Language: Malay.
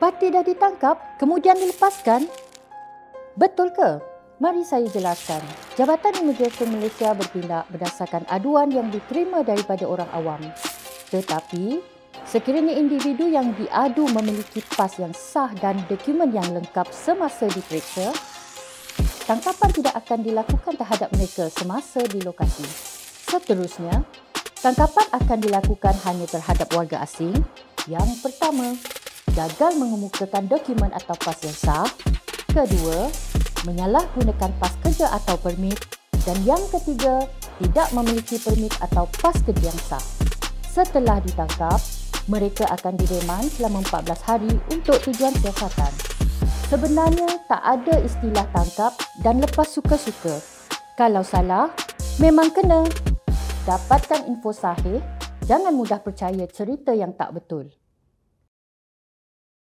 Parti dah ditangkap, kemudian dilepaskan? Betul ke? Mari saya jelaskan. Jabatan Imigresen Malaysia bertindak berdasarkan aduan yang diterima daripada orang awam. Tetapi, sekiranya individu yang diadu memiliki pas yang sah dan dokumen yang lengkap semasa diperiksa, tangkapan tidak akan dilakukan terhadap mereka semasa di lokasi. Seterusnya, tangkapan akan dilakukan hanya terhadap warga asing. Yang pertama, gagal mengemukakan dokumen atau pas yang sah. Kedua, menyalahgunakan pas kerja atau permit. Dan yang ketiga, tidak memiliki permit atau pas kerja yang sah. Setelah ditangkap, mereka akan diremand selama 14 hari untuk tujuan siasatan. Sebenarnya tak ada istilah tangkap dan lepas suka-suka. Kalau salah, memang kena. Dapatkan info sahih, jangan mudah percaya cerita yang tak betul.